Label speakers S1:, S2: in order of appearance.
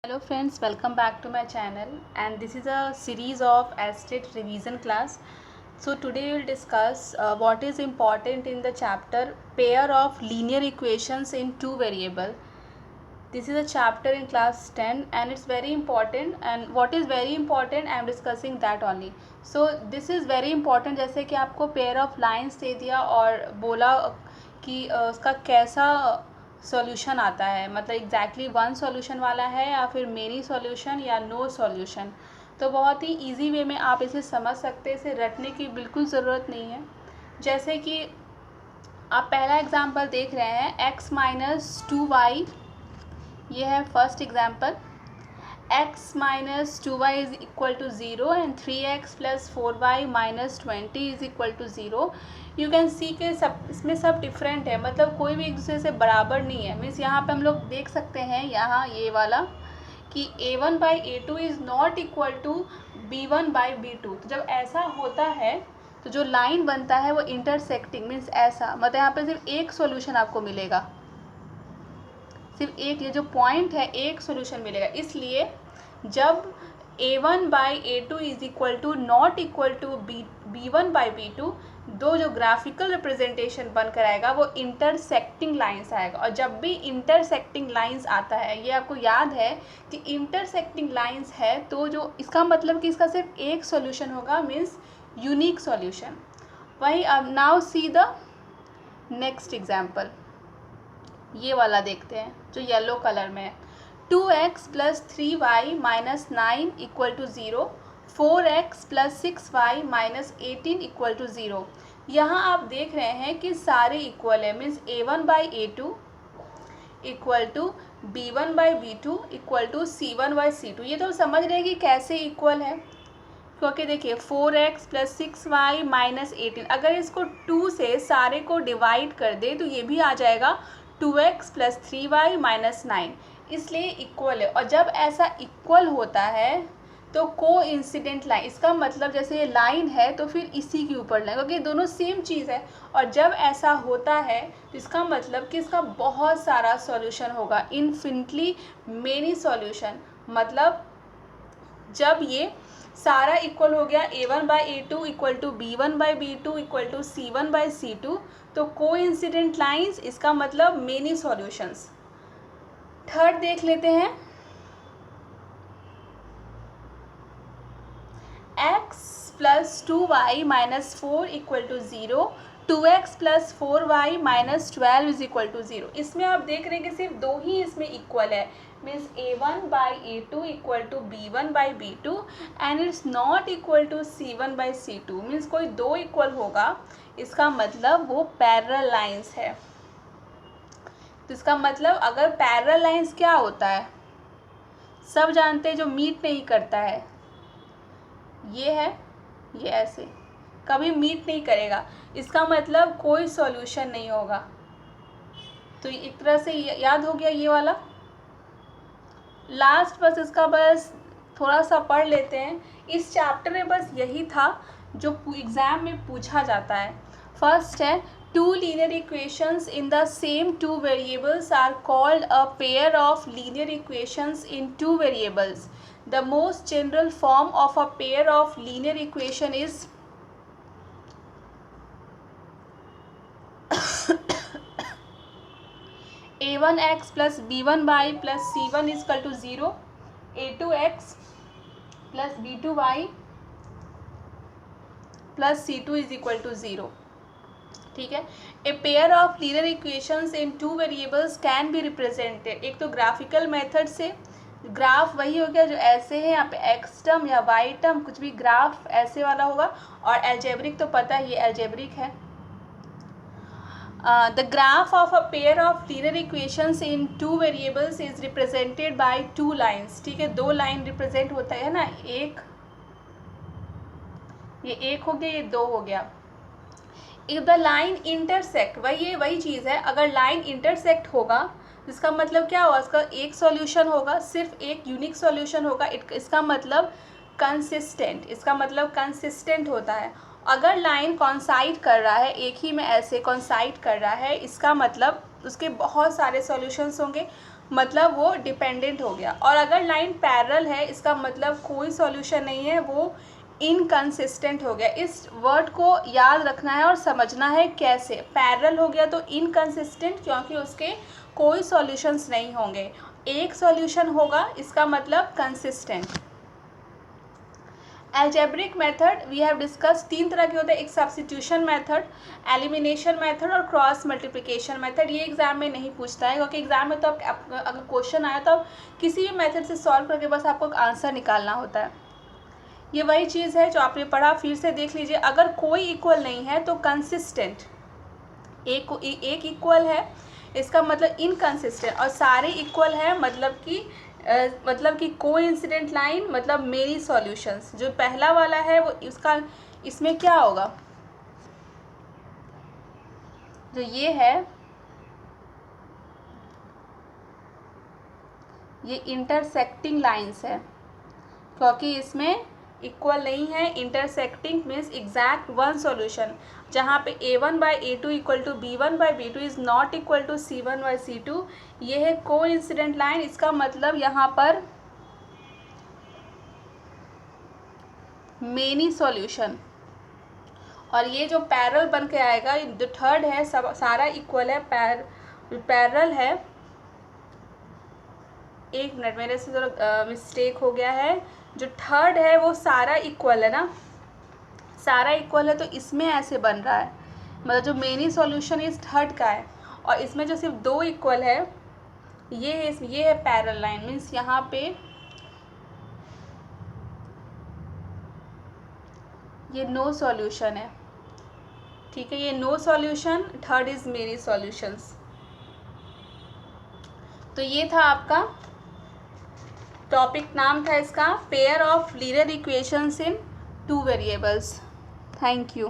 S1: Hello friends, welcome back to my channel, and this is a series of estate revision class. So today we will discuss what is important in the chapter pair of linear equations in two variable. This is a chapter in class 10 and it's very important, and what is very important I am discussing that only. So this is very important, जैसे कि आपको pair of lines दे दिया और बोला कि उसका कैसा solution आता है, मतलब एग्जैक्टली वन सॉल्यूशन वाला है या फिर मेनी सॉल्यूशन या नो सॉल्यूशन. तो बहुत ही इजी वे में आप इसे समझ सकते हैं, इसे रटने की बिल्कुल ज़रूरत नहीं है. जैसे कि आप पहला एग्जांपल देख रहे हैं x माइनस 2y, ये है first example. x minus 2y is equal to 0 and 3x plus 4y minus 20 is equal to 0. You can see के सब इसमें सब डिफरेंट है, मतलब कोई भी एक दूसरे से बराबर नहीं है. मीन्स यहाँ पे हम लोग देख सकते हैं यहाँ ये वाला कि a1 by a2 is not equal to b1 by b2. तो जब ऐसा होता है तो जो लाइन बनता है वो इंटरसेक्टिंग मीन्स ऐसा, मतलब यहाँ पे सिर्फ एक सॉल्यूशन आपको मिलेगा, सिर्फ एक, ये जो पॉइंट है एक सॉल्यूशन मिलेगा. इसलिए जब a1 by a2 is equal to not equal to b1 by b2, दो जो ग्राफिकल रिप्रेजेंटेशन बनकर आएगा वो इंटरसेक्टिंग लाइंस आएगा. और जब भी इंटरसेक्टिंग लाइंस आता है, ये आपको याद है कि इंटरसेक्टिंग लाइंस है तो जो इसका मतलब कि इसका सिर्फ एक सॉल्यूशन होगा, मीन्स यूनिक सॉल्यूशन. वही अब now see the next example, ये वाला देखते हैं जो येलो कलर में है. 2x plus 3y minus 9 equal to 0, 4x plus 6y minus 18 equal to 0. यहाँ आप देख रहे हैं कि सारे इक्वल है, means a1 by a2 equal to b1 by b2 equal to c1 by c2. ये तो समझ रहे हैं कि कैसे इक्वल है, क्योंकि देखिए 4x प्लस 6y माइनस 18, अगर इसको 2 से सारे को डिवाइड कर दे तो ये भी आ जाएगा 2x प्लस 3y माइनस 9, इसलिए इक्वल है. और जब ऐसा इक्वल होता है तो को इंसिडेंट लाइन, इसका मतलब जैसे ये लाइन है तो फिर इसी के ऊपर लाइन, क्योंकि दोनों सेम चीज़ है. और जब ऐसा होता है तो इसका मतलब कि इसका बहुत सारा सॉल्यूशन होगा, इन्फिनिटली मेनी सॉल्यूशन. मतलब जब ये सारा इक्वल हो गया a1 by a2 equal to b1 by b2 equal to c1 by c2, तो कोइंसिडेंट लाइंस, इसका मतलब मेनी सॉल्यूशंस. थर्ड देख लेते हैं, x plus 2y minus 4 equal to 0, 2x plus 4y minus 12 is equal to 0. इसमें आप देख रहे हैं कि सिर्फ दो ही इसमें इक्वल है, means a1 by a2 equal to b1 by b2 and it's not equal to c1 by c2. Means कोई दो इक्वल होगा, इसका मतलब वो पैरेलल लाइंस है. तो इसका मतलब अगर पैरेलल लाइंस क्या होता है सब जानते हैं, जो मीट नहीं करता है, ये है, ये ऐसे कभी मीट नहीं करेगा, इसका मतलब कोई सॉल्यूशन नहीं होगा. तो एक तरह से याद हो गया ये वाला. लास्ट बस इसका बस थोड़ा सा पढ़ लेते हैं. इस चैप्टर में बस यही था जो एग्ज़ाम में पूछा जाता है. फर्स्ट है, two linear equations in the same two variables are called a pair of linear equations in two variables. The most general form of a pair of linear equation is a1x plus b1y plus c1 is equal to 0, a2x plus b2y plus c2 is equal to 0. ठीक है. A pair of linear equations in two variables can be represented. एक तो graphical method से, graph वही हो गया जो ऐसे है, यहाँ पे एक्स टर्म या वाई टर्म कुछ भी ग्राफ ऐसे वाला होगा. और एल्जेब्रिक तो पता है, ये एल्जेब्रिक है. The graph of a pair of linear equations in two variables is represented by two lines. ठीक है, दो लाइन रिप्रेजेंट होता है ना, एक, ये एक हो गया, ये दो हो गया. इफ द लाइन इंटरसेक्ट, वही चीज़ है, अगर लाइन इंटरसेक्ट होगा इसका मतलब क्या होगा, इसका एक सॉल्यूशन होगा, सिर्फ एक यूनिक सॉल्यूशन होगा. इसका मतलब कंसिस्टेंट, इसका मतलब कंसिस्टेंट होता है. अगर लाइन कॉन्साइड कर रहा है, एक ही में ऐसे कॉन्साइड कर रहा है, इसका मतलब उसके बहुत सारे सॉल्यूशंस होंगे. मतलब वो डिपेंडेंट हो गया। और अगर लाइन पैरेलल है इसका मतलब कोई सॉल्यूशन नहीं है, वो इनकंसिस्टेंट हो गया। इस वर्ड को याद रखना है और समझना है कैसे। पैरेलल हो गया तो इनकंसिस्टेंट, क्योंकि उसके कोई सॉल्यूशंस नहीं होंगे, एक सॉल्यूशन होगा, इसका मतलब consistent. Algebraic method we have discuss, 3 तरह के होते हैं, एक सब्स्टिट्यूशन मेथड, एलिमिनेशन मेथड और क्रॉस मल्टीप्लिकेशन मेथड। ये एग्जाम में नहीं पूछता है, क्योंकि एग्जाम में तो अगर क्वेश्चन आया तो आप किसी भी मेथड से सॉल्व करके बस आपको आंसर निकालना होता है। ये वही चीज़ है जो आपने पढ़ा, फिर से देख लीजिए। अगर कोई इक्वल नहीं है तो कंसिस्टेंट, एक इक्वल है इसका मतलब इनकंसिस्टेंट, और सारे इक्वल है मतलब कि कोइंसिडेंट लाइन मतलब मेनी सॉल्यूशंस। जो पहला वाला है वो इसमें क्या होगा, जो ये है ये इंटरसेक्टिंग लाइंस है, क्योंकि इसमें इक्वल नहीं है। Intersecting means exact one solution, जहाँ पे a1/a2 equal to b1/b2 is not equal to c1/c2। ये है कोइंसिडेंट लाइन, इसका मतलब यहाँ पर मेनी सॉल्यूशन। और ये जो पैरेलल बन के आएगा, जो थर्ड है सब सारा इक्वल है, पैरेलल है। एक मिनट, मेरे से थोड़ा मिस्टेक हो गया है। जो थर्ड है वो सारा इक्वल है ना, सारा इक्वल है, तो इसमें ऐसे बन रहा है, मतलब जो मेनी सॉल्यूशन इस थर्ड का है, और इसमें जो सिर्फ 2 इक्वल है ये है पैरेलल लाइन। मीन्स यहाँ पे ये नो सॉल्यूशन है, ठीक है, ये no solution, third is many solutions. तो ये था आपका टॉपिक, नाम था इसका pair of linear equations in 2 variables. Thank you.